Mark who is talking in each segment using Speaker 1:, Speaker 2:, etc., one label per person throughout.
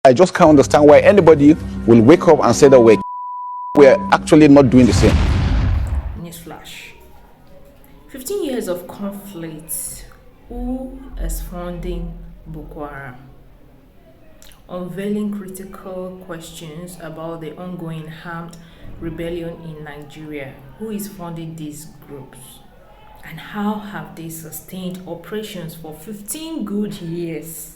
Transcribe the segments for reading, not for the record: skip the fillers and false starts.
Speaker 1: I just can't understand why anybody will wake up and say that we're actually not doing the same.
Speaker 2: Newsflash. 15 years of conflict. Who is funding Boko Haram? Unveiling critical questions about the ongoing armed rebellion in Nigeria. Who is funding these groups? And how have they sustained operations for 15 good years?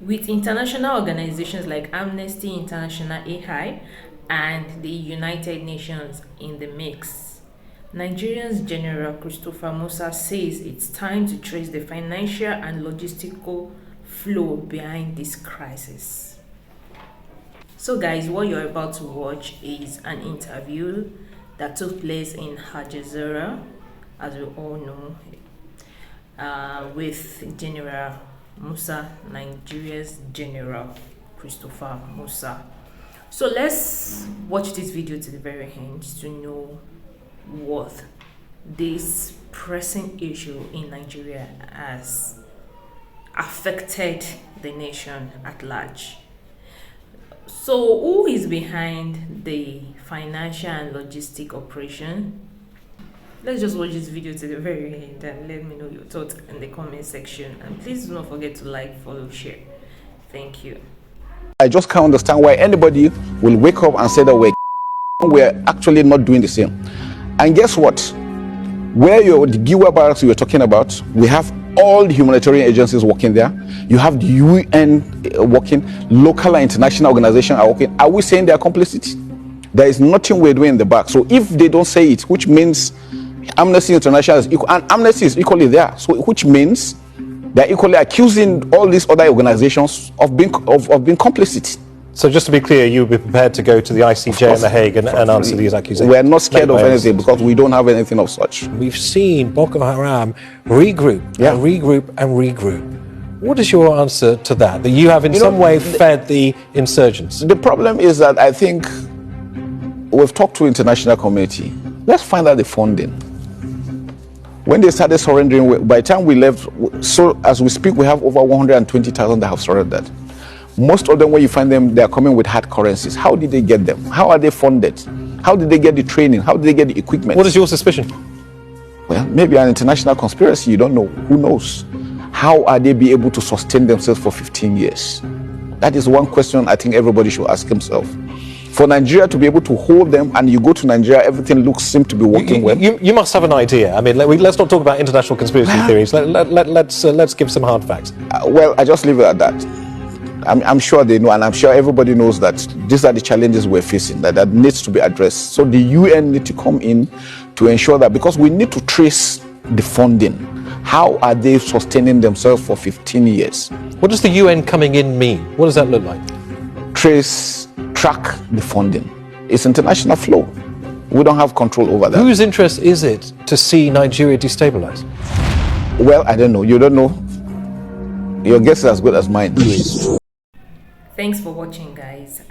Speaker 2: With international organizations like Amnesty International AI and the United Nations in the mix, Nigeria's General Christopher Musa says it's time to trace the financial and logistical flow behind this crisis. So guys, what you're about to watch is an interview that took place in Al Jazeera, as we all know, with General Musa, Nigeria's General Christopher Musa. So let's watch this video to the very end to know what this pressing issue in Nigeria has affected the nation at large. So who is behind the financial and logistic operation? Let's just watch this video to the very end and let me know your thoughts in the comment section. And please do not forget to like, follow, share. Thank you.
Speaker 1: I just can't understand why anybody will wake up and say that we're actually not doing the same. And guess what? Where the Giwa barracks you were talking about, we have all the humanitarian agencies working there. You have the UN working, local and international organizations are working. Are we saying they are complicit? There is nothing we're doing in the back. So if they don't say it, which means Amnesty International is equal, and Amnesty is equally there, so which means they're equally accusing all these other organizations of being complicit.
Speaker 3: So just to be clear, you would be prepared to go to the ICJ in The Hague and answer these accusations?
Speaker 1: We're not scared of anything because we don't have anything of such.
Speaker 3: We've seen Boko Haram regroup, and regroup and regroup. What is your answer to that? That you have in some way fed the insurgents?
Speaker 1: The problem is that I think we've talked to international community. Let's find out the funding. When they started surrendering, by the time we left, so as we speak, we have over 120,000 that have surrendered. Most of them, when you find them, they are coming with hard currencies. How did they get them? How are they funded? How did they get the training? How did they get the equipment?
Speaker 3: What is your suspicion?
Speaker 1: Well, maybe an international conspiracy, you don't know. Who knows? How are they be able to sustain themselves for 15 years? That is one question I think everybody should ask himself. For Nigeria to be able to hold them, and you go to Nigeria, everything seems to be working well.
Speaker 3: You must have an idea. I mean, let's not talk about international conspiracy theories. Let's give some hard facts.
Speaker 1: Well, I just leave it at that. I'm sure they know, and I'm sure everybody knows that these are the challenges we're facing that needs to be addressed. So the UN need to come in to ensure that, because we need to trace the funding. How are they sustaining themselves for 15 years?
Speaker 3: What does the UN coming in mean? What does that look like?
Speaker 1: Track the funding. It's international flow. We don't have control over that.
Speaker 3: Whose interest is it to see Nigeria destabilized?
Speaker 1: Well, I don't know. You don't know. Your guess is as good as mine.
Speaker 2: Thanks for watching, guys.